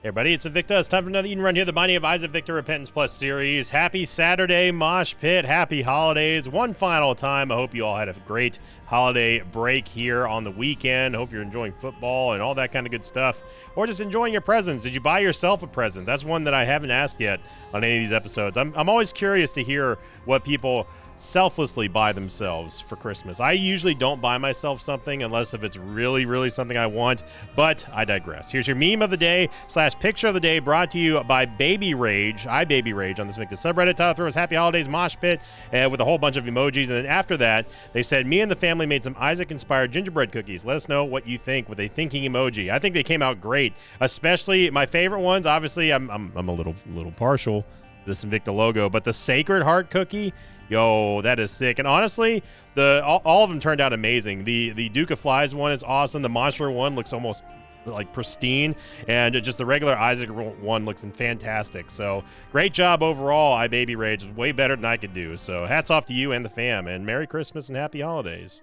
Hey everybody, it's Invicta. It's time for another Eden Run here, the Binding of Isaac Victor Repentance Plus series. Happy Saturday, Mosh Pit. Happy holidays. One final time. I hope you all had a great holiday break here on the weekend. Hope you're enjoying football and all that kind of good stuff. Or just enjoying your presents. Did you buy yourself a present? That's one that I haven't asked yet on any of these episodes. I'm always curious to hear what people selflessly buy themselves for Christmas. I usually don't buy myself something unless if it's really, really something I want, but I digress. Here's your meme of the day / picture of the day brought to you by Baby Rage. Baby Rage on this Invicta subreddit. Title throws Happy Holidays Mosh Pit with a whole bunch of emojis. And then after that, they said, me and the family made some Isaac-inspired gingerbread cookies. Let us know what you think with a thinking emoji. I think they came out great, especially my favorite ones. Obviously, I'm a little partial to this Invicta logo, but the Sacred Heart cookie, yo, that is sick. And honestly, all of them turned out amazing. The Duke of Flies one is awesome. The Monster one looks almost like pristine, and just the regular Isaac one looks fantastic. So great job overall, iBaby Rage. Way better than I could do. So hats off to you and the fam, and Merry Christmas and Happy Holidays.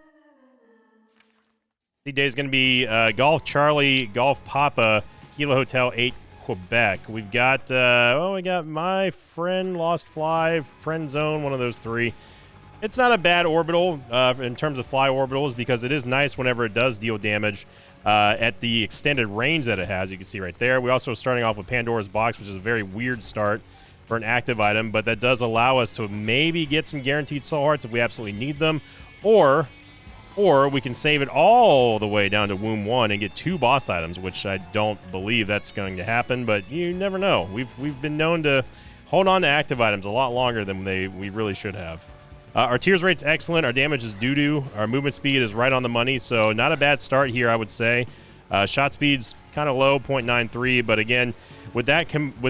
The day is going to be Golf Charlie, Golf Papa, Kilo Hotel 8, Quebec. We've got we got my friend Lost Fly, Friend Zone, one of those three. It's not a bad orbital in terms of fly orbitals, because it is nice whenever it does deal damage at the extended range that it has. You can see right there. We also are starting off with Pandora's Box, which is a very weird start for an active item, but that does allow us to maybe get some guaranteed soul hearts if we absolutely need them, or we can save it all the way down to Womb 1 and get 2 boss items, which I don't believe that's going to happen, but you never know. We've been known to hold on to active items a lot longer than we really should have. Our tears rate's excellent. Our damage is doo-doo. Our movement speed is right on the money, so not a bad start here, I would say. Shot speed's kind of low, 0.93, but again, with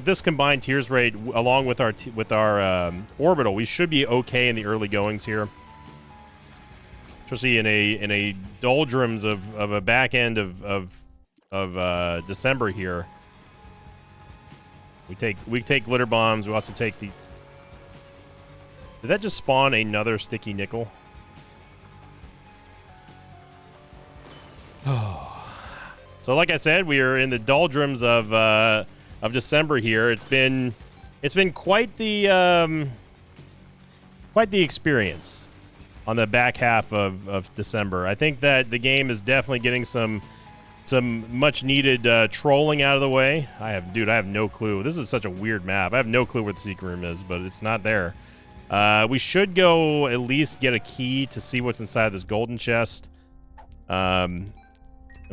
this combined tears rate along with our orbital, we should be okay in the early goings here. Especially in a doldrums of a back end of December here. We take glitter bombs. We also take the. Did that just spawn another sticky nickel? So like I said, we are in the doldrums of December here. It's been quite the experience on the back half of December. I think that the game is definitely getting some much needed trolling out of the way. I have no clue. This is such a weird map. I have no clue where the secret room is, but it's not there. We should go at least get a key to see what's inside this golden chest. Gonna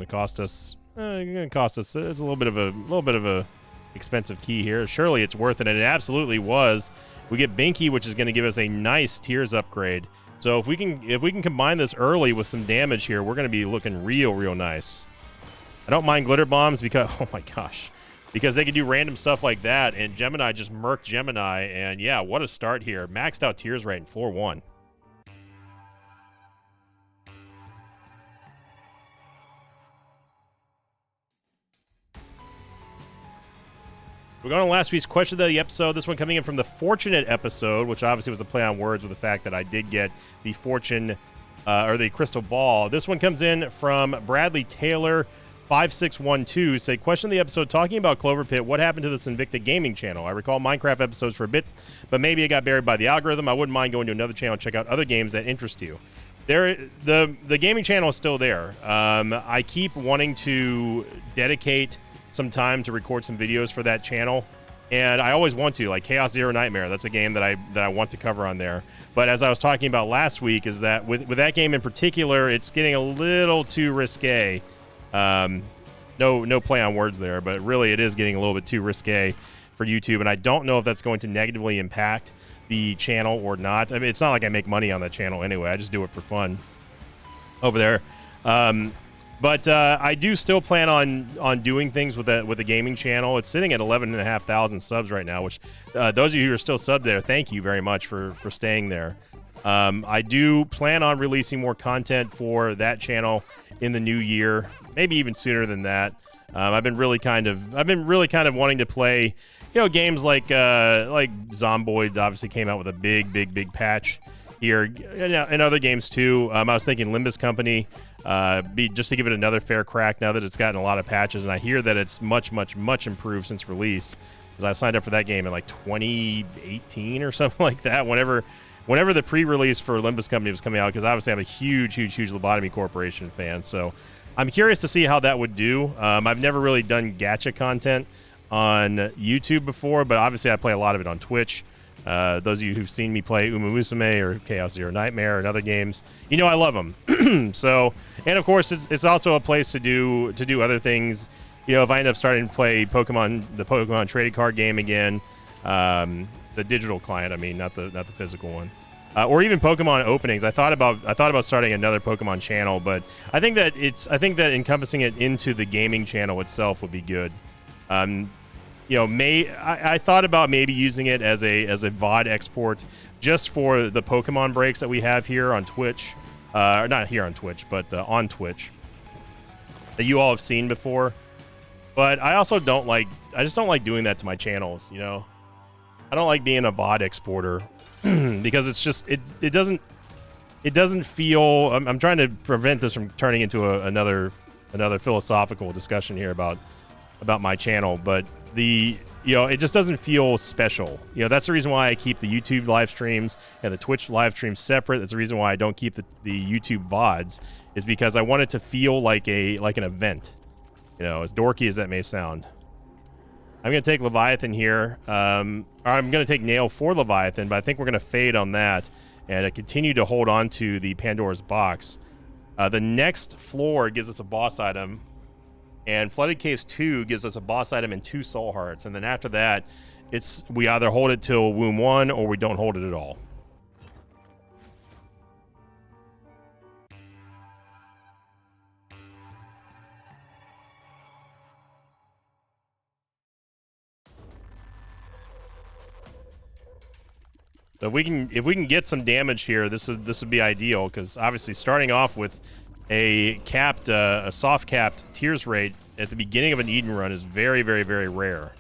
cost us. It's a little bit of a expensive key here. Surely it's worth it, and it absolutely was. We get Binky, which is going to give us a nice tears upgrade. So if we can combine this early with some damage here, we're going to be looking real nice. I don't mind glitter bombs because, oh my gosh, because they can do random stuff like that, and Gemini just murked Gemini, and yeah, what a start here. Maxed out tears rate in floor 1. We're going on last week's question of the episode. This one coming in from the Fortunate episode, which obviously was a play on words with the fact that I did get the fortune or the crystal ball. This one comes in from Bradley Taylor 5612. Say, question of the episode, talking about Clover Pit, what happened to this Invicta gaming channel? I recall Minecraft episodes for a bit, but maybe it got buried by the algorithm. I wouldn't mind going to another channel and check out other games that interest you. The gaming channel is still there. I keep wanting to dedicate some time to record some videos for that channel, and I always want to, like Chaos Zero Nightmare. That's a game that I want to cover on there. But as I was talking about last week, is that with that game in particular, it's getting a little too risque. No play on words there, but really it is getting a little bit too risque for YouTube, and I don't know if that's going to negatively impact the channel or not. I mean, it's not like I make money on that channel anyway. I just do it for fun over there. But I do still plan on doing things with the gaming channel. It's sitting at 11,500 subs right now, which those of you who are still subbed there, thank you very much for staying there. I do plan on releasing more content for that channel in the new year, maybe even sooner than that. I've been really kind of wanting to play, games like Zomboid obviously came out with a big patch here in other games too. I was thinking Limbus Company, just to give it another fair crack now that it's gotten a lot of patches, and I hear that it's much improved since release. Because I signed up for that game in like 2018 or something like that. Whenever the pre-release for Limbus Company was coming out, because obviously I'm a huge Lobotomy Corporation fan, so I'm curious to see how that would do. I've never really done gacha content on YouTube before, but obviously I play a lot of it on Twitch. Those of you who've seen me play Uma Musume or Chaos Zero Nightmare and other games, you know I love them. So, and of course it's also a place to do other things. You know, if I end up starting to play the Pokemon trading card game again, the digital client, I mean, not the physical one, or even Pokemon openings. I thought about starting another Pokemon channel, but I think that encompassing it into the gaming channel itself would be good. You know, I thought about maybe using it as a VOD export just for the Pokemon breaks that we have here on Twitch, not here on Twitch, but on Twitch, that you all have seen before. But I also I just don't like doing that to my channels, you know. I don't like being a VOD exporter because it's just it doesn't feel. I'm trying to prevent this from turning into another philosophical discussion here about my channel, but it just doesn't feel special. You know, that's the reason why I keep the YouTube live streams and the Twitch live streams separate. That's the reason why I don't keep the YouTube VODs, is because I want it to feel like an event. You know, as dorky as that may sound. I'm going to take Leviathan here. I'm going to take Nail for Leviathan, but I think we're going to fade on that and continue to hold on to the Pandora's Box. The next floor gives us a boss item, and Flooded Caves 2 gives us a boss item and 2 Soul Hearts. And then after that, we either hold it till Womb 1 or we don't hold it at all. So if we can get some damage here, this would be ideal, because obviously starting off with a soft capped tears rate at the beginning of an Eden run is very rare.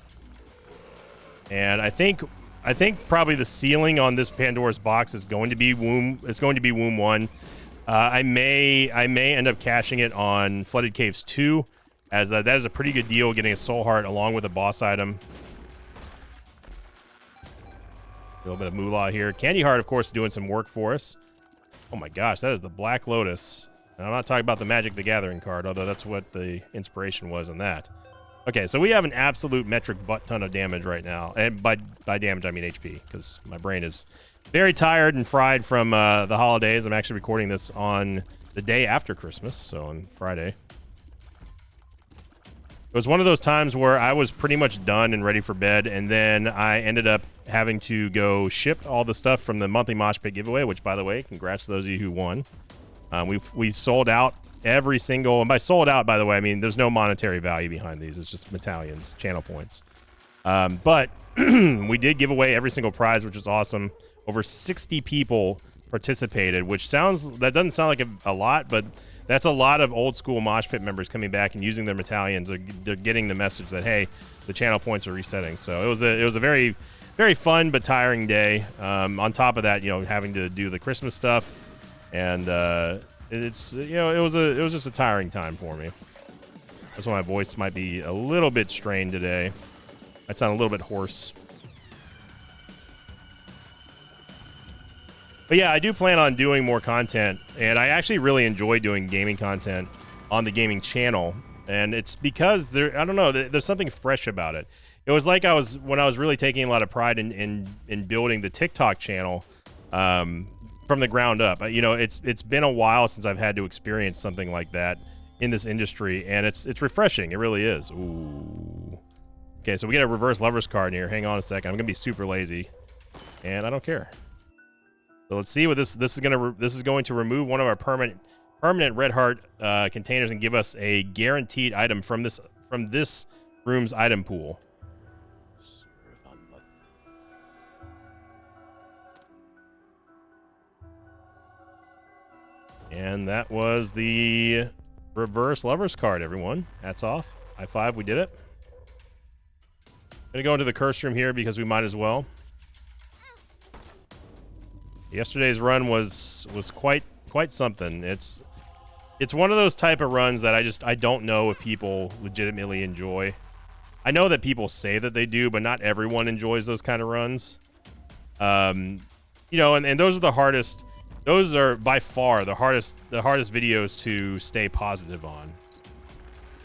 And I think probably the ceiling on this Pandora's Box is going to be Womb 1. I may end up cashing it on Flooded Caves 2, as that is a pretty good deal, getting a Soul Heart along with a boss item. A little bit of moolah here. Candy Heart, of course, doing some work for us. Oh my gosh, that is the Black Lotus. And I'm not talking about the Magic the Gathering card, although that's what the inspiration was in that. Okay, so we have an absolute metric butt ton of damage right now. And by damage, I mean HP, because my brain is very tired and fried from the holidays. I'm actually recording this on the day after Christmas, so on Friday. It was one of those times where I was pretty much done and ready for bed, and then I ended up having to go ship all the stuff from the monthly Mosh Pit giveaway, which, by the way, congrats to those of you who won. We sold out every single, and by sold out, by the way, I mean there's no monetary value behind these. It's just medallions, channel points. But we did give away every single prize, which was awesome. Over 60 people participated, that doesn't sound like a lot, but that's a lot of old school Mosh Pit members coming back and using their medallions. They're getting the message that, hey, the channel points are resetting. So it was a very, very fun but tiring day. On top of that, you know, having to do the Christmas stuff, and it was just a tiring time for me. That's why my voice might be a little bit strained today. I sound a little bit hoarse. But yeah, I do plan on doing more content, and I actually really enjoy doing gaming content on the gaming channel, and it's because I don't know, there's something fresh about it. It was like when I was really taking a lot of pride in building the TikTok channel from the ground up. You know, it's been a while since I've had to experience something like that in this industry, and it's refreshing. It really is. Ooh. Okay, so we get a reverse Lover's card here. Hang on a second. I'm gonna be super lazy, and I don't care. So let's see what this is going to remove one of our permanent red heart containers and give us a guaranteed item from this room's item pool. And that was the reverse Lover's card, everyone. Hats off. High five, we did it. Gonna go into the curse room here because we might as well. Yesterday's run was quite something. It's one of those type of runs that I don't know if people legitimately enjoy. I know that people say that they do, but not everyone enjoys those kind of runs. You know, and those are the hardest. Those are by far the hardest videos to stay positive on.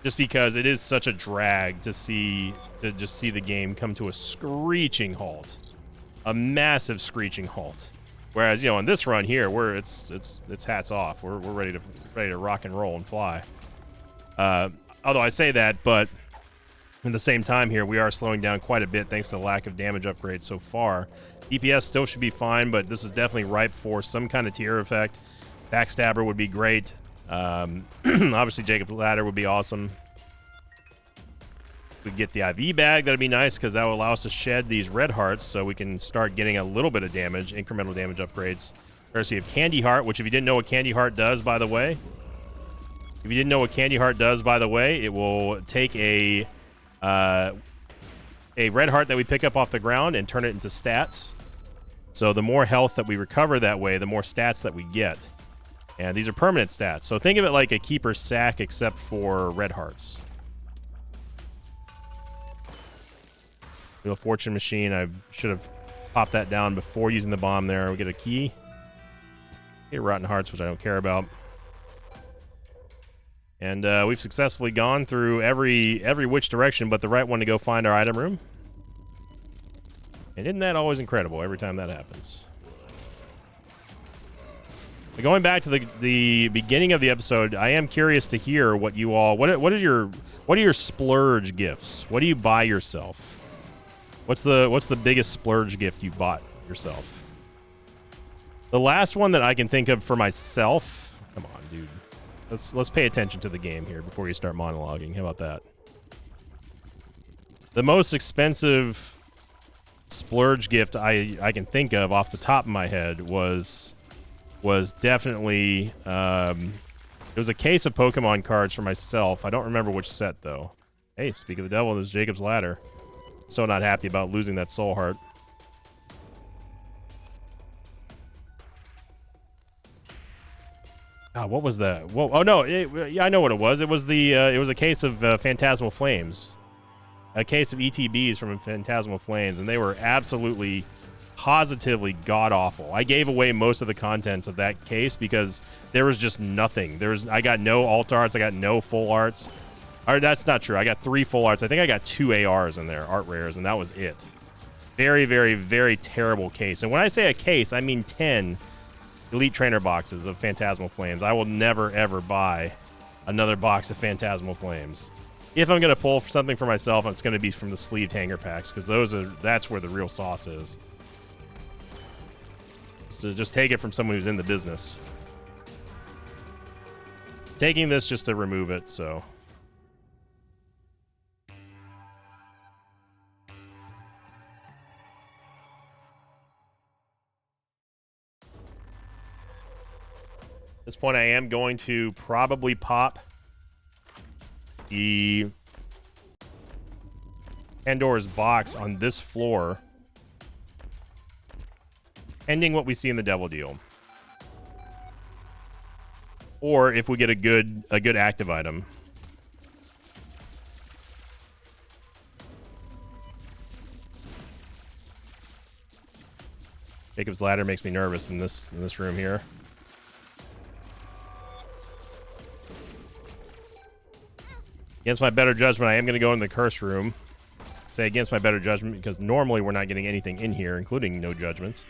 Just because it is such a drag to just see the game come to a screeching halt, a massive screeching halt. Whereas, you know, on this run here, it's hats off. We're ready to rock and roll and fly. Although I say that, but at the same time here, we are slowing down quite a bit thanks to the lack of damage upgrades so far. DPS still should be fine, but this is definitely ripe for some kind of tier effect. Backstabber would be great. Obviously, Jacob's Ladder would be awesome. We get the IV bag, that'd be nice because that will allow us to shed these red hearts so we can start getting a little bit of damage, incremental damage upgrades. Courtesy of Candy Heart, which if you didn't know what Candy Heart does, by the way, it will take a red heart that we pick up off the ground and turn it into stats. So the more health that we recover that way, the more stats that we get. And these are permanent stats. So think of it like a Keeper Sack except for red hearts. Wheel of Fortune machine. I should have popped that down before using the bomb there. We get a key. Get Rotten Hearts, which I don't care about. And we've successfully gone through every which direction but the right one to go find our item room. And isn't that always incredible every time that happens? But going back to the beginning of the episode, I am curious to hear what you all what are your splurge gifts? What do you buy yourself? What's the biggest splurge gift you bought yourself? The last one that I can think of for myself. Come on, dude. Let's pay attention to the game here before you start monologuing. How about that? The most expensive splurge gift I can think of off the top of my head was definitely it was a case of Pokemon cards for myself. I don't remember which set though. Hey, speak of the devil, there's Jacob's Ladder. So not happy about losing that soul heart. What was that? Whoa! Oh no! Yeah, I know what it was. It was a case of Phantasmal Flames, a case of ETBs from Phantasmal Flames, and they were absolutely, positively god awful. I gave away most of the contents of that case because there was just nothing. I got no alt arts. I got no full arts. Or that's not true. I got 3 full arts. I think I got 2 ARs in there, art rares, and that was it. Very, very, very terrible case. And when I say a case, I mean 10. Elite Trainer boxes of Phantasmal Flames. I will never, ever buy another box of Phantasmal Flames. If I'm going to pull something for myself, it's going to be from the sleeved hanger packs, because that's where the real sauce is. So just take it from someone who's in the business. Taking this just to remove it, so... At this point, I am going to probably pop the Pandora's box on this floor, pending what we see in the Devil Deal, or if we get a good active item. Jacob's Ladder makes me nervous in this room here. Against my better judgment, I am going to go in the curse room. Say against my better judgment because normally we're not getting anything in here, including no judgments.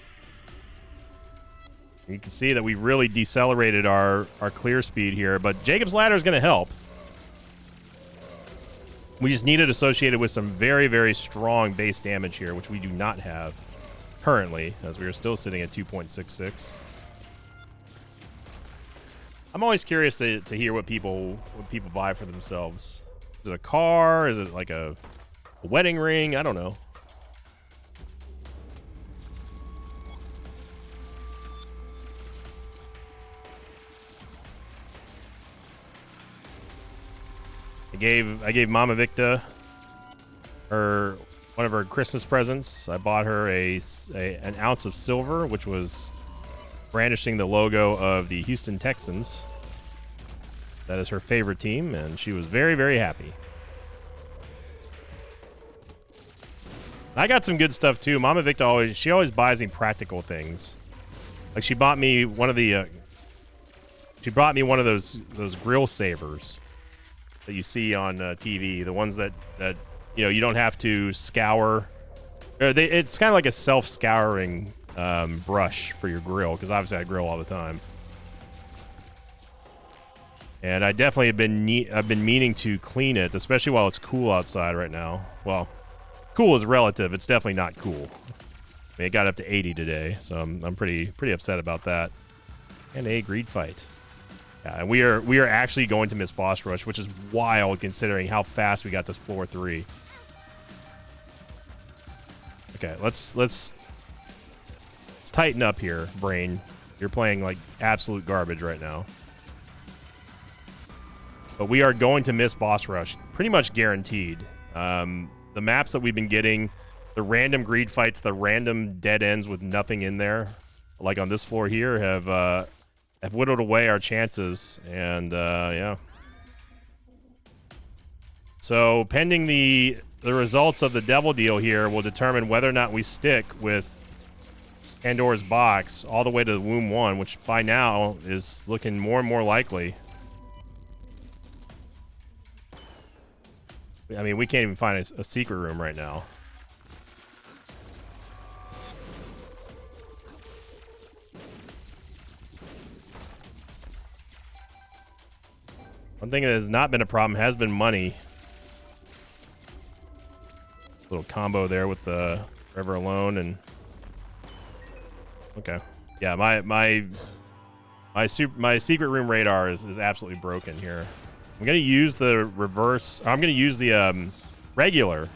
You can see that we really decelerated our clear speed here, but Jacob's Ladder is going to help. We just need it associated with some very, very strong base damage here, which we do not have currently, as we are still sitting at 2.66. I'm always curious to hear what people buy for themselves. Is it a car? Is it like a wedding ring? I don't know. I gave Mama Victa one of her Christmas presents. I bought her an ounce of silver, which was brandishing the logo of the Houston Texans. That is her favorite team, and she was very, very happy. I got some good stuff too. Mama Victa always buys me practical things. Like she bought me one of the she brought me one of those grill savers that you see on TV, the ones that you know you don't have to scour. It's kind of like a self-scouring brush for your grill, because obviously I grill all the time. And I definitely I've been meaning to clean it, especially while it's cool outside right now. Well, cool is relative. It's definitely not cool. I mean, it got up to 80 today, so I'm pretty upset about that. And a greed fight. Yeah, and we are actually going to miss boss rush, which is wild considering how fast we got to floor 3. Okay, let's tighten up here, brain. You're playing like absolute garbage right now. But we are going to miss boss rush, pretty much guaranteed. The maps that we've been getting, the random greed fights, the random dead ends with nothing in there, like on this floor here, have whittled away our chances. And yeah. So pending the results of the devil deal here will determine whether or not we stick with Pandora's Box all the way to the Womb 1, which by now is looking more and more likely. I mean, we can't even find a secret room right now. One thing that has not been a problem has been money. Little combo there with the Forever Alone and... Okay. Yeah, my secret room radar is absolutely broken here. I'm going to use the reverse... I'm going to use the regular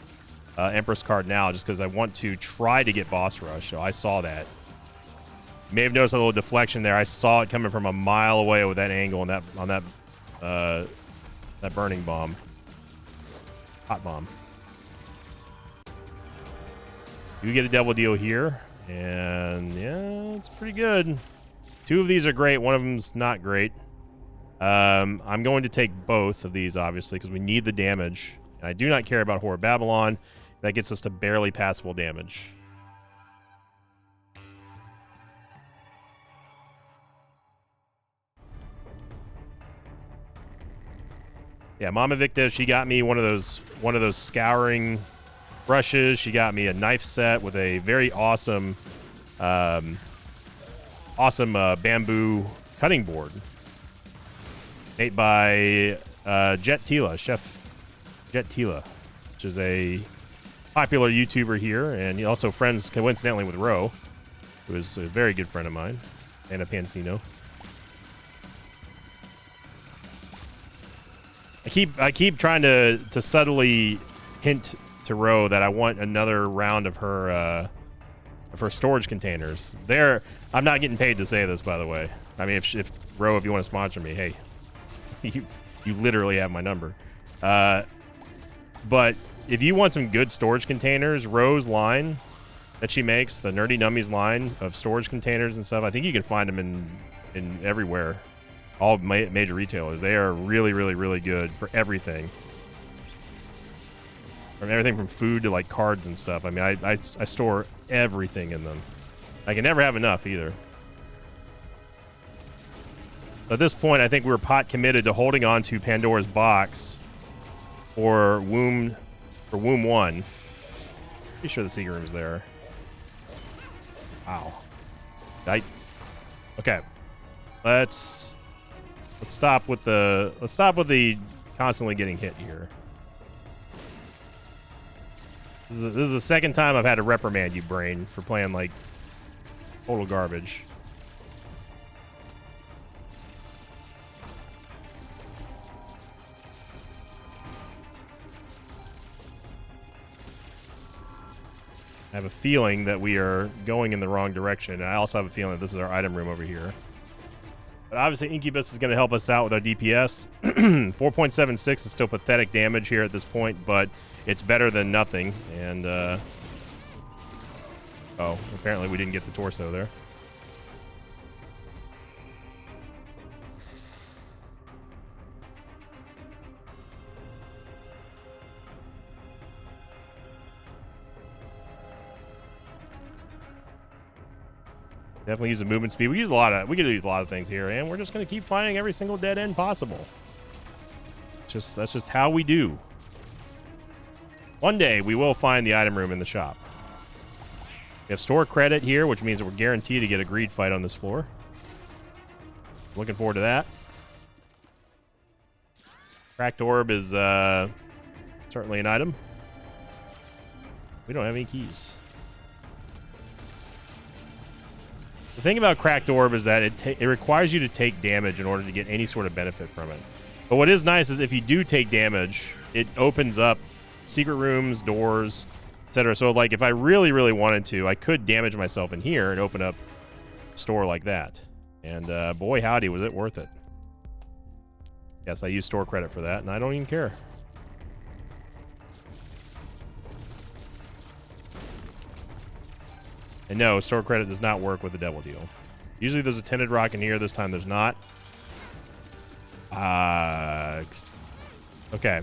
Empress card now just because I want to try to get boss rush. So I saw that. You may have noticed a little deflection there. I saw it coming from a mile away with that angle and that burning bomb. Hot bomb. You get a double deal here. And yeah, it's pretty good. 2 of these are great. One of them's not great. I'm going to take both of these, obviously, because we need the damage. And I do not care about Whore of Babylon. That gets us to barely passable damage. Yeah, Mama Victa, she got me one of those scouring brushes. She got me a knife set with a very awesome bamboo cutting board. Made by Chef Jet Tila, which is a popular YouTuber here, and he also friends coincidentally with Ro, who is a very good friend of mine, Anna Pansino. I keep trying to subtly hint to Ro that I want another round of her storage containers. I'm not getting paid to say this, by the way. I mean, if Ro, if you want to sponsor me, hey. You literally have my number. But if you want some good storage containers, Ro's line that she makes, the Nerdy Nummies line of storage containers and stuff, I think you can find them in everywhere. All major retailers. They are really, really, really good for everything. From everything from food to like cards and stuff. I mean, I store everything in them. I can never have enough either. At this point, I think we're pot committed to holding on to Pandora's Box for Womb 1. Pretty sure the secret room's there. Wow. Okay. Let's stop with the constantly getting hit here. This is the second time I've had to reprimand you, brain, for playing like total garbage. I have a feeling that we are going in the wrong direction, and I also have a feeling that this is our item room over here. But obviously, Incubus is going to help us out with our DPS. 4.76 is still pathetic damage here at this point, but it's better than nothing. And, oh, apparently we didn't get the torso there. Definitely use the movement speed. We could use a lot of things here, and we're just going to keep finding every single dead end possible. That's just how we do. One day we will find the item room in the shop. We have store credit here, which means that we're guaranteed to get a greed fight on this floor. Looking forward to that. Cracked orb is certainly an item. We don't have any keys. The thing about Cracked Orb is that it requires you to take damage in order to get any sort of benefit from it. But what is nice is if you do take damage, it opens up secret rooms, doors, etc. So, like, if I really, really wanted to, I could damage myself in here and open up a store like that. And boy, howdy, was it worth it. Yes, I use store credit for that, and I don't even care. And no, store credit does not work with the Devil Deal. Usually there's a tinted rock in here. This time there's not. Okay.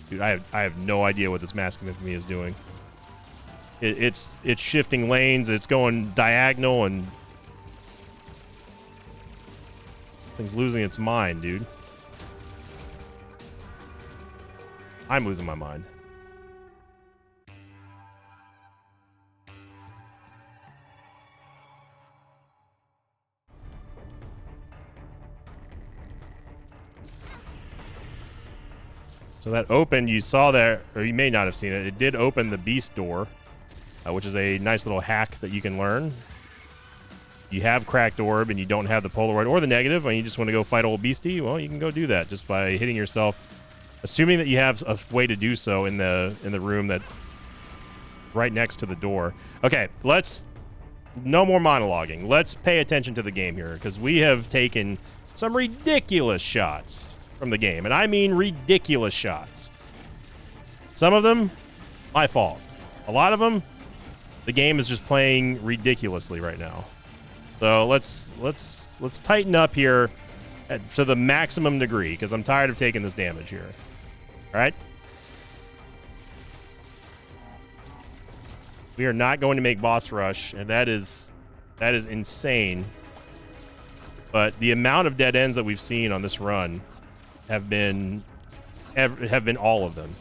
Dude, I have no idea what this Mask of Infamy is doing. It's shifting lanes. It's going diagonal, and thing's losing its mind, dude. I'm losing my mind. So that opened, you saw there, or you may not have seen it. It did open the beast door, which is a nice little hack that you can learn. You have Cracked Orb and you don't have the Polaroid or the negative, and you just want to go fight old Beastie, well, you can go do that just by hitting yourself, assuming that you have a way to do so in the room that right next to the door. Okay, no more monologuing. Let's pay attention to the game here, because we have taken some ridiculous shots from the game, and I mean ridiculous shots. Some of them, my fault. A lot of them, the game is just playing ridiculously right now. So let's tighten up here to the maximum degree, because I'm tired of taking this damage here. All right? We are not going to make boss rush, and that is insane. But the amount of dead ends that we've seen on this run have been all of them.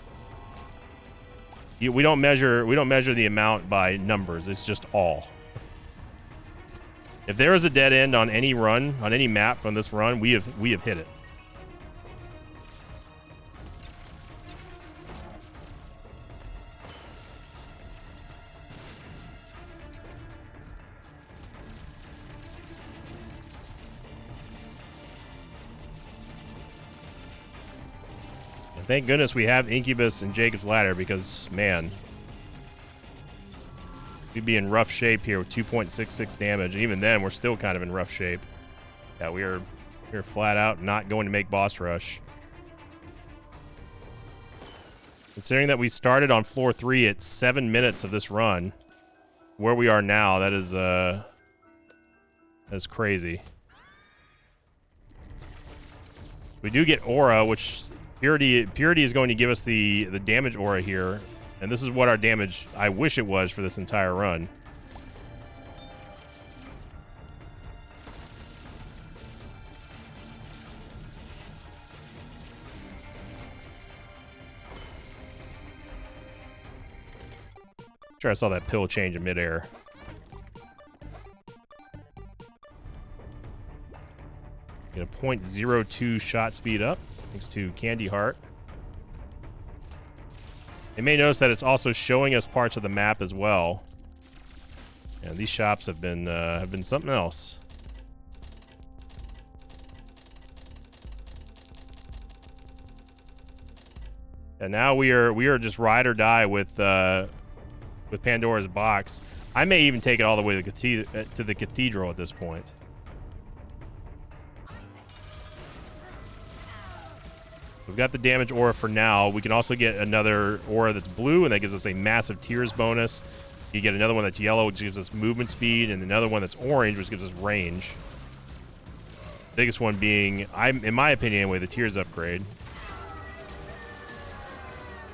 We don't measure the amount by numbers. It's just all. If there is a dead end on any run, on any map on this run, we have hit it. And thank goodness we have Incubus and Jacob's Ladder, because, man, we'd be in rough shape here with 2.66 damage. And even then, we're still kind of in rough shape. Yeah, we're flat out not going to make boss rush. Considering that we started on floor 3 at 7 minutes of this run, where we are now, that's crazy. We do get aura, which Purity is going to give us the damage aura here. And this is what our damage, I wish it was, for this entire run. Sure, I saw that pill change in midair. Get a 0.02 shot speed up, thanks to Candy Heart. You may notice that it's also showing us parts of the map as well. And these shops have been something else. And now we are just ride or die with Pandora's box. I may even take it all the way to the cathedral at this point. We've got the damage aura for now. We can also get another aura that's blue, and that gives us a massive tears bonus. You get another one that's yellow, which gives us movement speed, and another one that's orange, which gives us range. Biggest one being, in my opinion anyway, the Tears upgrade.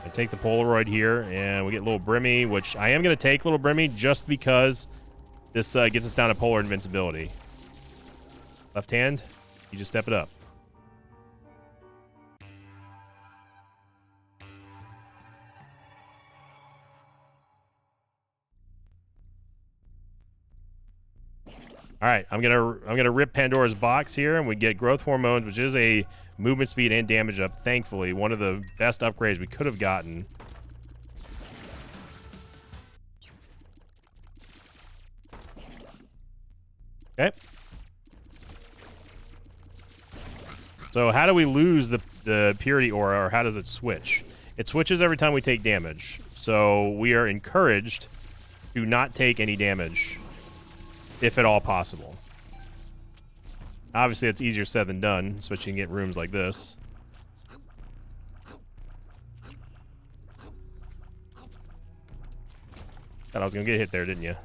I take the Polaroid here, and we get Little Brimmy, which I am going to take Little Brimmy just because this gets us down to Polar Invincibility. Left hand, you just step it up. All right, I'm gonna rip Pandora's box here, and we get growth hormones, which is a movement speed and damage up. Thankfully, one of the best upgrades we could have gotten. Okay. So how do we lose the purity aura, or how does it switch? It switches every time we take damage. So we are encouraged to not take any damage, if at all possible. Obviously, it's easier said than done, especially you can get rooms like this. Thought I was gonna get hit there, didn't you?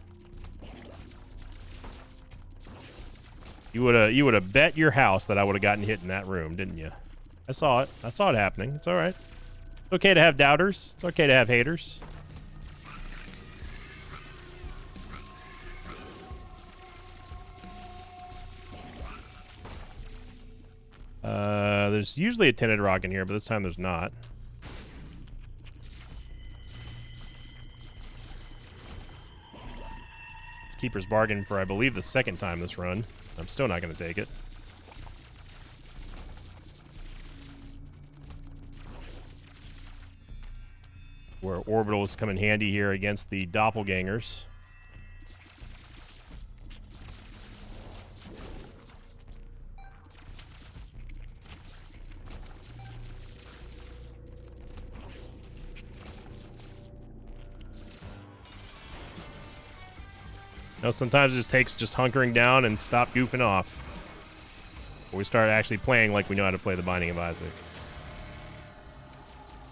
You would have bet your house that I would have gotten hit in that room, didn't you? I saw it. I saw it happening. It's all right. It's okay to have doubters. It's okay to have haters. There's usually a tinted rock in here, but this time there's not. It's Keeper's Bargain for, I believe, the second time this run. I'm still not going to take it. Where orbitals come in handy here against the doppelgangers. You know, sometimes it just takes just hunkering down and stop goofing off. Or we start actually playing like we know how to play the Binding of Isaac.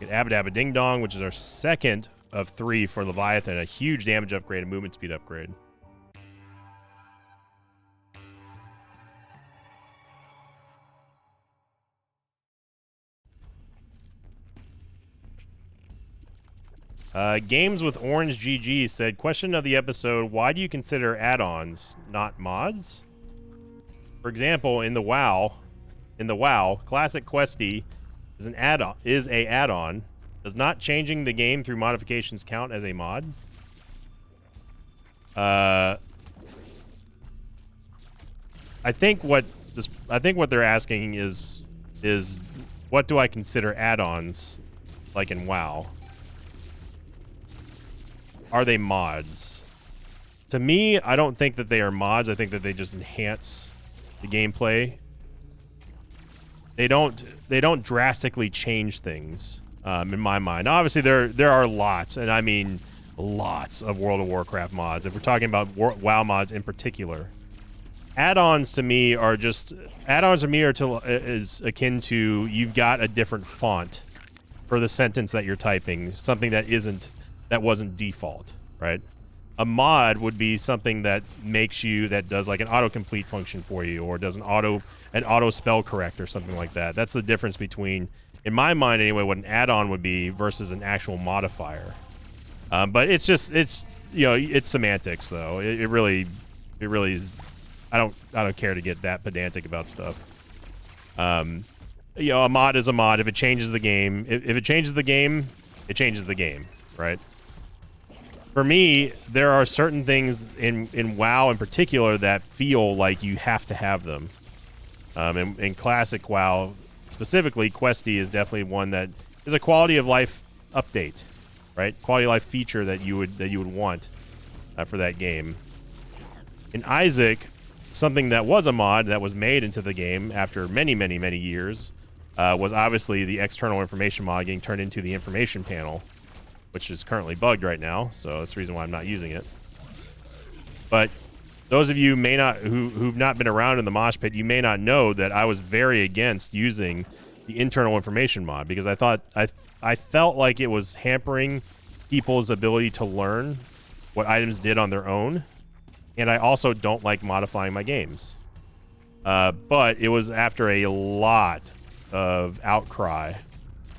Get Abba Dabba Ding Dong, which is our second of 3 for Leviathan. A huge damage upgrade, a movement speed upgrade. Games with Orange GG said, question of the episode, why do you consider add-ons, not mods? For example, in the WoW, Classic Questy is an add-on. Does not changing the game through modifications count as a mod? I think what they're asking is what do I consider add-ons like in WoW? Are they mods? To me, I don't think that they are mods. I think that they just enhance the gameplay. They don't drastically change things, in my mind. Obviously, there are lots, and I mean lots of World of Warcraft mods. If we're talking about WoW mods in particular, add-ons to me are is akin to you've got a different font for the sentence that you're typing, something that wasn't default, right? A mod would be something that does like an autocomplete function for you, or does an auto spell correct or something like that. That's the difference between, in my mind anyway, what an add-on would be versus an actual modifier. But it's semantics though. It really is. I don't care to get that pedantic about stuff. A mod is a mod. If it changes the game, if it changes the game, it changes the game, right? For me, there are certain things in WoW in particular that feel like you have to have them. In classic WoW, specifically, Questy is definitely one that is a quality of life update, right? Quality of life feature that you would want for that game. In Isaac, something that was a mod that was made into the game after many, many, many years was obviously the external information mod getting turned into the information panel, which is currently bugged right now, so that's the reason why I'm not using it. But those of you who've not been around in the mosh pit, you may not know that I was very against using the internal information mod, because I felt like it was hampering people's ability to learn what items did on their own, and I also don't like modifying my games. But it was after a lot of outcry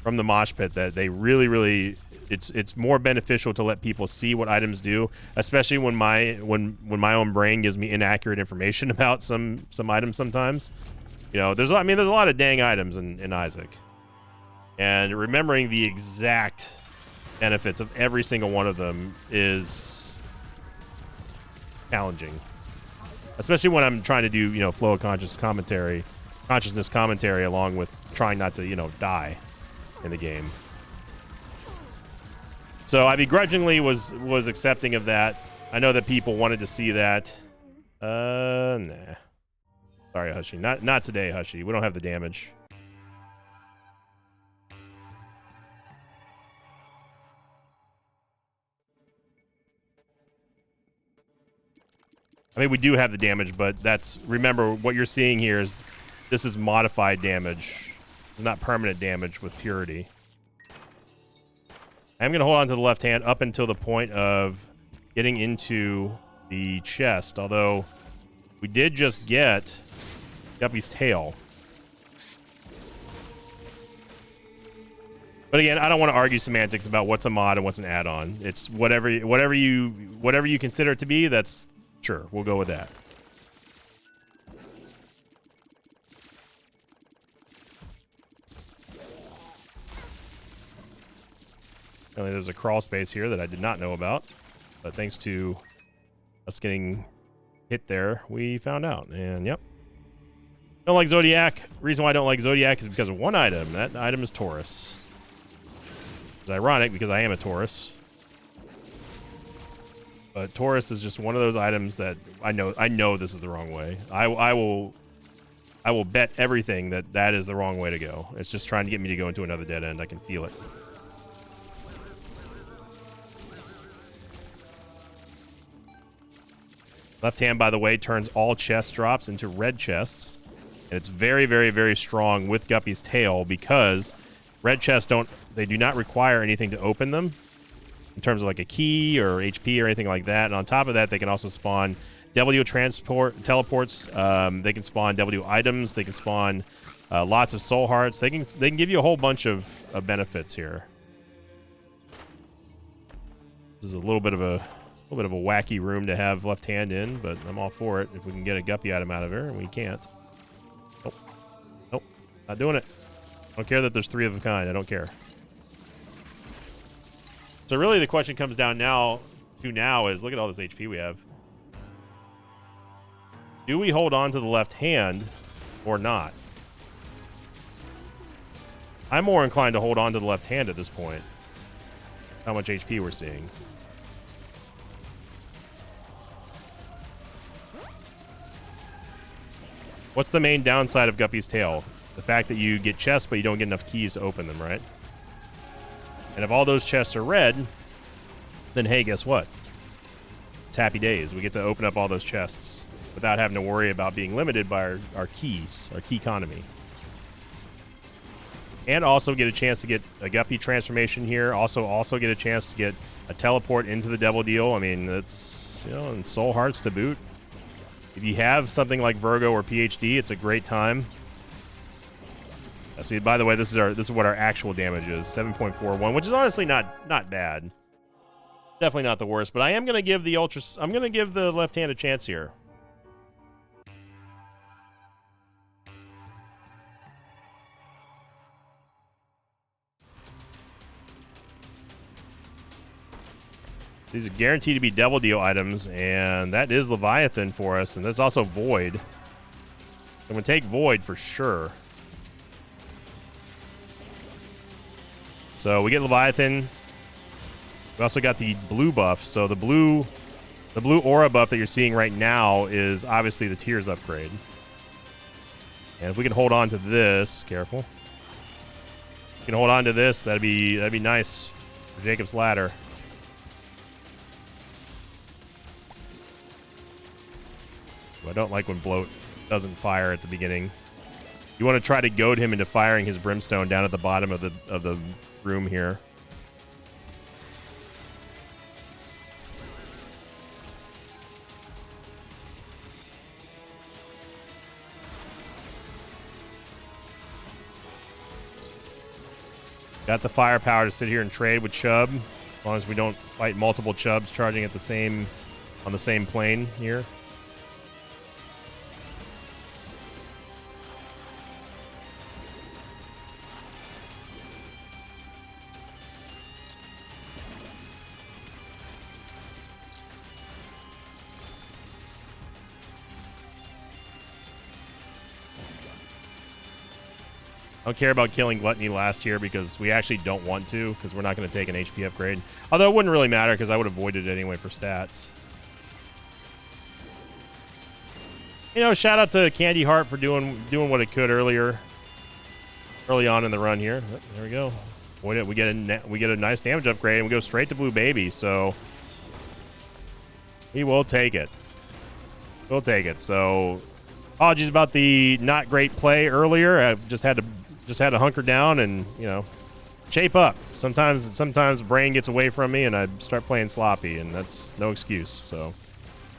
from the mosh pit that they really it's more beneficial to let people see what items do, especially when my own brain gives me inaccurate information about some items sometimes. You know, there's a lot of dang items in Isaac. And remembering the exact benefits of every single one of them is challenging. Especially when I'm trying to do, you know, flow of consciousness commentary along with trying not to, you know, die in the game. So I begrudgingly was accepting of that. I know that people wanted to see that. Nah. Sorry, Hushy. Not today, Hushy. We don't have the damage. I mean, we do have the damage, but remember, what you're seeing here is this is modified damage. It's not permanent damage with purity. I'm going to hold on to the left hand up until the point of getting into the chest, although we did just get Guppy's tail. But again, I don't want to argue semantics about what's a mod and what's an add-on. It's whatever you consider it to be, that's sure, we'll go with that. There's a crawl space here that I did not know about, but thanks to us getting hit there, we found out. And yep, don't like Zodiac. Reason why I don't like Zodiac is because of one item. That item is Taurus. It's ironic because I am a Taurus, but Taurus is just one of those items that I know this is the wrong way. I will bet everything that is the wrong way to go. It's just trying to get me to go into another dead end. I can feel it. Left hand, by the way, turns all chest drops into red chests. And it's very strong with Guppy's tail because red chests do not require anything to open them in terms of like a key or HP or anything like that. And on top of that, they can also spawn W teleports. They can spawn W items. They can spawn lots of soul hearts. They can give you a whole bunch of benefits here. This is a little bit of a wacky room to have left hand in, but I'm all for it if we can get a Guppy item out of here, and we can't. Nope, not doing it. I don't care that there's 3 of a kind. I don't care. So really the question comes down now is, look at all this HP we have. Do we hold on to the left hand or not? I'm more inclined to hold on to the left hand at this point. How much HP we're seeing. What's the main downside of Guppy's tail? The fact that you get chests, but you don't get enough keys to open them, right? And if all those chests are red, then hey, guess what? It's happy days. We get to open up all those chests without having to worry about being limited by our keys, our key economy. And also get a chance to get a Guppy transformation here. Also get a chance to get a teleport into the Devil Deal. I mean, that's, you know, and Soul Hearts to boot. If you have something like Virgo or PhD, it's a great time. See, by the way, this is what our actual damage is, 7.41, which is honestly not bad. Definitely not the worst, but I am gonna give the left hand a chance here. These are guaranteed to be Devil Deal items, and that is Leviathan for us, and there's also Void. I'm going to take Void for sure. So we get Leviathan. We also got the blue buff. So the blue aura buff that you're seeing right now is obviously the Tears upgrade. And if we can hold on to this, careful. If we can hold on to this, that'd be nice for Jacob's Ladder. I don't like when Bloat doesn't fire at the beginning. You want to try to goad him into firing his Brimstone down at the bottom of the room here. Got the firepower to sit here and trade with Chubb, as long as we don't fight multiple Chubbs charging at on the same plane here. I don't care about killing Gluttony last year because we actually don't want to, because we're not going to take an HP upgrade. Although it wouldn't really matter because I would avoid it anyway for stats. You know, shout out to Candy Heart for doing what it could early on in the run here. There we go. We get a nice damage upgrade and we go straight to Blue Baby. So we will take it. We'll take it. So apologies about the not great play earlier. I just had to hunker down and, you know, shape up. Sometimes the brain gets away from me and I start playing sloppy, and that's no excuse. So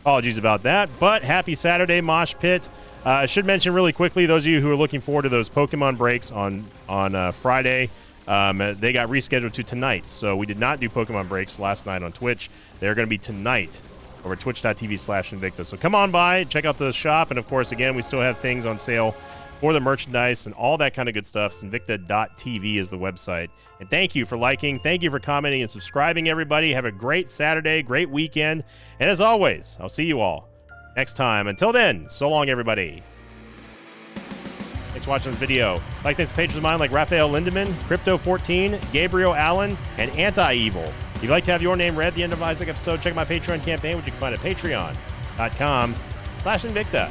apologies about that, but happy Saturday, Mosh Pit. I should mention really quickly, those of you who are looking forward to those Pokemon breaks on Friday, they got rescheduled to tonight. So we did not do Pokemon breaks last night on Twitch. They're going to be tonight over at twitch.tv/Invicta. So come on by, check out the shop, and of course, again, we still have things on sale for the merchandise and all that kind of good stuff. Invicta.tv is the website. And thank you for liking, thank you for commenting and subscribing, everybody. Have a great Saturday, great weekend, and as always, I'll see you all next time. Until then, so long, everybody. Thanks for watching this video. Like this pages of mine like Raphael Lindemann, Crypto14, Gabriel Allen, and Anti-Evil. If you'd like to have your name read at the end of Isaac episode, check my Patreon campaign, which you can find at patreon.com/Invicta.